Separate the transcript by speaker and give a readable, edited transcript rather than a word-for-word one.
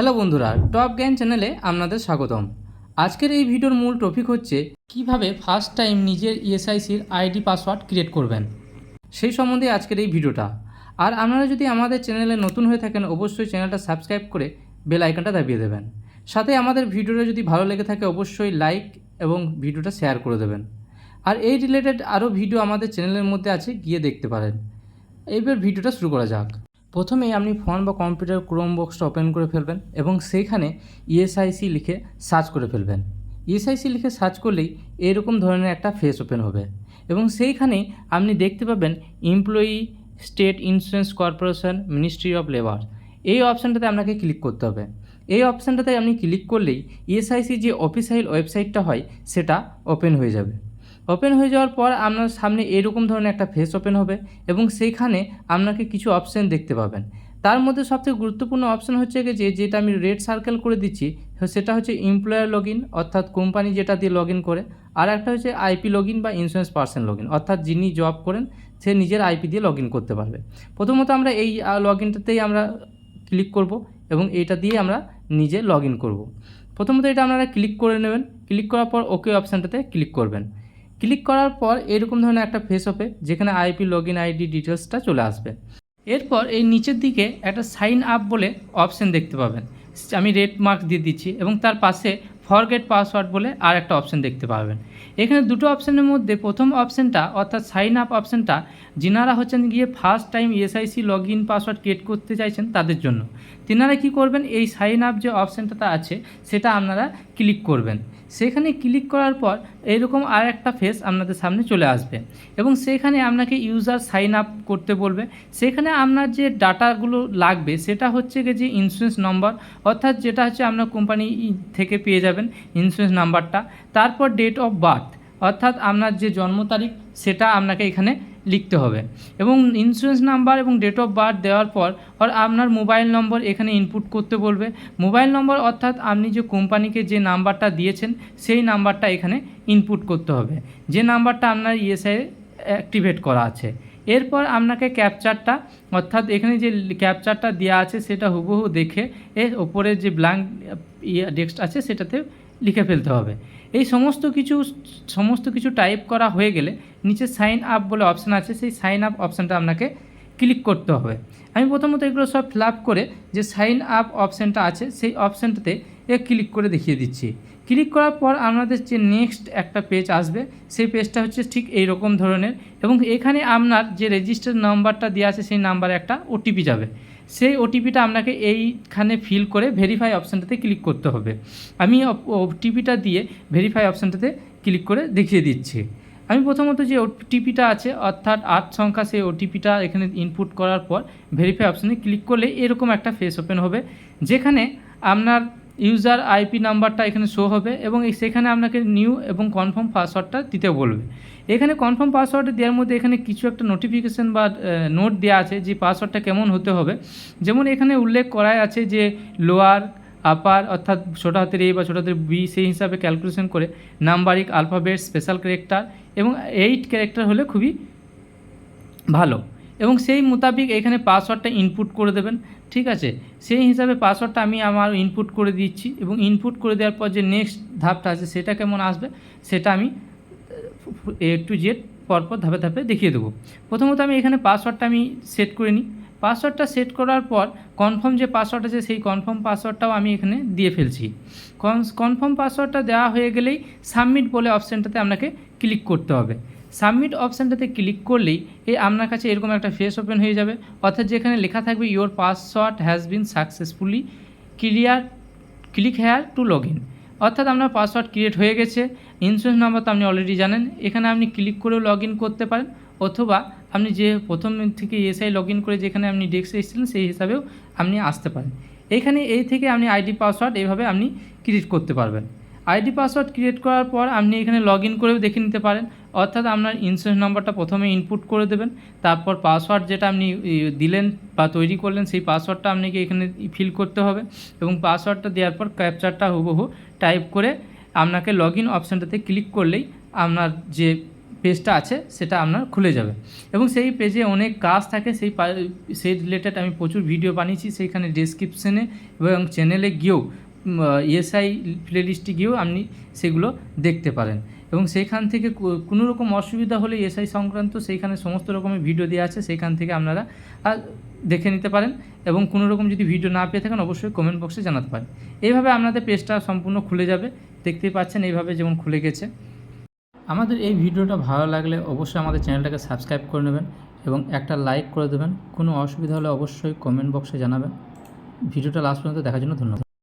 Speaker 1: Hello বন্ধুরা, top জ্ঞান চ্যানেলে আপনাদের স্বাগতম। আজকের এই ভিডিওর মূল টপিক হচ্ছে কিভাবে ফার্স্ট টাইম নিজের ইএসআইসির আইডি পাসওয়ার্ড ক্রিয়েট করবেন, সেই সম্বন্ধে আজকের এই ভিডিওটা। আর আপনারা যদি আমাদের চ্যানেলে নতুন হয়ে থাকেন অবশ্যই চ্যানেলটা সাবস্ক্রাইব করে বেল আইকনটা দাবিয়ে দেবেন। সাথে আমাদের ভিডিওটা যদি ভালো লেগে থাকে অবশ্যই লাইক এবং ভিডিওটা শেয়ার করে দেবেন। আর এই রিলেটেড আরও ভিডিও আমাদের চ্যানেলের মধ্যে আছে, গিয়ে দেখতে পারেন। এইবার ভিডিওটা শুরু করা যাক। প্রথমেই আপনি ফোন বা কম্পিউটার ক্রোম বক্সটা ওপেন করে ফেলবেন এবং সেইখানে ইএসআইসি লিখে সার্চ করে ফেলবেন। ইএসআইসি লিখে সার্চ করলেই এরকম ধরনের একটা ফেস ওপেন হবে এবং সেইখানেই আপনি দেখতে পাবেন employee state insurance corporation ministry of labour. এই অপশানটাতে আপনাকে ক্লিক করতে হবে। এই অপশানটাতে আপনি ক্লিক করলেই ইএসআইসি যে অফিসিয়াল ওয়েবসাইটটা হয় সেটা ওপেন হয়ে যাবে। ওপেন হয়ে যাওয়ার পর আপনার সামনে এরকম ধরনের একটা ফেস ওপেন হবে এবং সেইখানে আপনাকে কিছু অপশান দেখতে পাবেন। তার মধ্যে সবথেকে গুরুত্বপূর্ণ অপশান হচ্ছে যে যেটা আমি রেড সার্কেল করে দিচ্ছি সেটা হচ্ছে এমপ্লয়ার লগ ইন, অর্থাৎ কোম্পানি যেটা দিয়ে লগ ইন করে। আর একটা হচ্ছে আইপি লগ ইন বা ইন্স্যুরেন্স পার্সন লগ ইন, অর্থাৎ যিনি জব করেন সে নিজের আইপি দিয়ে লগ ইন করতে পারবে। প্রথমত আমরা এই লগ ইনটাতেই আমরা ক্লিক করব এবং এইটা দিয়ে আমরা নিজে লগ ইন করবো। প্রথমত এটা আপনারা ক্লিক করে নেবেন। ক্লিক করার পর ওকে অপশানটাতে ক্লিক করবেন। ক্লিক করার পর এরকম ধরনের একটা ফেস হবে যেখানে আইপি লগ ইন আইডি ডিটেলসটা চলে আসবে। এরপর এই নিচের দিকে একটা সাইন আপ বলে অপশান দেখতে পাবেন, আমি রেড মার্ক দিয়ে দিচ্ছি এবং তার পাশে ফরগেট পাসওয়ার্ড বলে আর একটা অপশান দেখতে পাবেন। এখানে দুটো অপশানের মধ্যে প্রথম অপশানটা অর্থাৎ সাইন আপ অপশানটা যিনারা হচ্ছেন গিয়ে first time ESIC log in password create করতে চাইছেন তাদের জন্য। তিনারা কী করবেন, এই সাইন আপ যে অপশানটা আছে সেটা আপনারা ক্লিক করবেন। সেখানে ক্লিক করার পর এরকম আর একটা ফেস আপনাদের সামনে চলে আসবে এবং সেখানে আপনাকে ইউজার সাইন আপ করতে বলবে। সেখানে আপনার যে ডাটাগুলো লাগবে সেটা হচ্ছে যে ইন্স্যুরেন্স নম্বর, অর্থাৎ যেটা হচ্ছে আপনার কোম্পানি থেকে পেয়ে যাবেন ইন্স্যুরেন্স নাম্বারটা। তারপর ডেট অফ বার্থ, অর্থাৎ আপনার যে জন্ম তারিখ সেটা আপনাকে এখানে লিখতে হবে এবং ইন্স্যুরেন্স নাম্বার এবং ডেট অফ বার্থ দেওয়ার পর আপনার মোবাইল নম্বর এখানে ইনপুট করতে বলবে। মোবাইল নম্বর অর্থাৎ আপনি যে কোম্পানিকে যে নাম্বারটা দিয়েছেন সেই নাম্বারটা এখানে ইনপুট করতে হবে, যে নাম্বারটা আপনার ইএসআই অ্যাক্টিভেট করা আছে। এরপর আপনাকে ক্যাপচারটা, অর্থাৎ এখানে যে ক্যাপচারটা দেওয়া আছে সেটা হুবহু দেখে এর ওপরে যে ব্ল্যাঙ্ক টেক্সট আছে সেটাতে লিখে ফেলতে হবে। এই সমস্ত কিছু টাইপ করা হয়ে গেলে নিচে সাইন আপ বলে অপশান আছে, সেই সাইন আপ অপশানটা আপনাকে ক্লিক করতে হবে। আমি প্রথমত এগুলো সব ফিল আপ করে যে সাইন আপ অপশানটা আছে সেই অপশানটাতে ক্লিক করে দেখিয়ে দিচ্ছি। ক্লিক করার পর আমাদের যে নেক্সট একটা পেজ আসবে সেই পেজটা হচ্ছে ঠিক এই রকম ধরনের এবং এখানে আপনার যে রেজিস্টার নাম্বারটা দেওয়া আছে সেই নাম্বারে একটা ওটিপি যাবে। সেই ওটিপিটা আপনাকে এইখানে ফিল করে ভেরিফাই অপশানটাতে ক্লিক করতে হবে। আমি ওটিপিটা দিয়ে ভেরিফাই অপশানটাতে ক্লিক করে দেখিয়ে দিচ্ছি। আমি প্রথমত যে ওটিপিটা আছে অর্থাৎ 8 সংখ্যা সেই ওটিপিটা এখানে ইনপুট করার পর ভেরিফাই অপশানে ক্লিক করলে এরকম একটা ফেস ওপেন হবে যেখানে আপনার ইউজার আইপি নাম্বারটা এখানে শো হবে এবং সেখানে আপনাকে নিউ এবং কনফার্ম পাসওয়ার্ডটা দিতে বলবে। এখানে কনফার্ম পাসওয়ার্ড দেওয়ার মধ্যে এখানে কিছু একটা নোটিফিকেশান বা নোট দেওয়া আছে যে পাসওয়ার্ডটা কেমন হতে হবে। যেমন এখানে উল্লেখ করাই আছে যে লোয়ার আপার অর্থাৎ ছোটো হাতের এ বা ছোটো হাতের বি সেই হিসাবে ক্যালকুলেশন করে নাম্বারিক আলফাবেট স্পেশাল ক্যারেক্টার এবং 8 ক্যারেক্টার হলে খুবই ভালো এবং সেই মোতাবিক এখানে পাসওয়ার্ডটা ইনপুট করে দেবেন। ঠিক আছে, সেই হিসাবে পাসওয়ার্ডটা আমি আমার ইনপুট করে দিচ্ছি এবং ইনপুট করে দেওয়ার পর যে নেক্সট ধাপটা আছে সেটা কেমন আসবে সেটা আমি A to Z পরপর ধাপে ধাপে দেখিয়ে দেবো। প্রথমত আমি এখানে পাসওয়ার্ডটা আমি সেট করে নিই। পাসওয়ার্ডটা সেট করার পর কনফার্ম যে পাসওয়ার্ড আছে সেই কনফার্ম পাসওয়ার্ডটাও আমি এখানে দিয়ে ফেলছি। কনফার্ম পাসওয়ার্ডটা দেওয়া হয়ে গেলেই সাবমিট বলে অপশানটাতে আপনাকে ক্লিক করতে হবে। সাবমিট অপশানটাতে ক্লিক করলেই আপনার কাছে এরকম একটা ফেস ওপেন হয়ে যাবে, অর্থাৎ যেখানে লেখা থাকবে your password has been successfully click here two log in, অর্থাৎ আপনার পাসওয়ার্ড ক্রিয়েট হয়ে গেছে। ইন্স্যুরেন্স নাম্বার তো আপনি অলরেডি জানেন, এখানে আপনি ক্লিক করেও লগ ইন করতে পারেন অথবা আপনি যে প্রথম থেকে ইএসআই লগ ইন করে যেখানে আপনি ডেস্কে এসেছিলেন সেই হিসাবেও আপনি আসতে পারেন। এইখানে এই থেকে আপনি আইডি পাসওয়ার্ড এইভাবে আপনি ক্রিয়েট করতে পারবেন। আইডি পাসওয়ার্ড ক্রিয়েট করার পর আপনি এখানে লগ ইন করেও দেখে নিতে পারেন, অর্থাৎ আপনার ইন্স্যুরেন্স নাম্বারটা প্রথমে ইনপুট করে দেবেন, তারপর পাসওয়ার্ড যেটা আপনি দিলেন বা তৈরি করলেন সেই পাসওয়ার্ডটা আপনাকে এখানে ফিল করতে হবে এবং পাসওয়ার্ডটা দেওয়ার পর ক্যাপচারটা হুবহু টাইপ করে আপনাকে লগ ইন অপশানটাতে ক্লিক করলেই আপনার যে পেজটা আছে সেটা আপনার খুলে যাবে এবং সেই পেজে অনেক কাজ থাকে, সেই রিলেটেড আমি প্রচুর ভিডিও বানিয়েছি। সেইখানে ডেসক্রিপশনে এবং চ্যানেলে গিয়েও ইএসআই প্লেলিস্টে গিয়েও আপনি সেগুলো দেখতে পারেন এবং সেইখান থেকে কোনো রকম অসুবিধা হলে ইএসআই সংক্রান্ত সেইখানে সমস্ত রকমের ভিডিও দেওয়া আছে, সেইখান থেকে আপনারা দেখে নিতে পারেন এবং কোনো রকম যদি ভিডিও না পেয়ে থাকেন অবশ্যই কমেন্ট বক্সে জানাতে পারেন। এইভাবে আপনাদের পেজটা সম্পূর্ণ খুলে যাবে, দেখতেই পাচ্ছেন এইভাবে যেমন খুলে গেছে। আমাদের এই ভিডিওটা ভালো লাগলে অবশ্যই আমাদের চ্যানেলটাকে সাবস্ক্রাইব করে নেবেন এবং একটা লাইক করে দেবেন। কোনো অসুবিধা হলে অবশ্যই কমেন্ট বক্সে জানাবেন। ভিডিওটা লাস্ট পর্যন্ত দেখার জন্য ধন্যবাদ।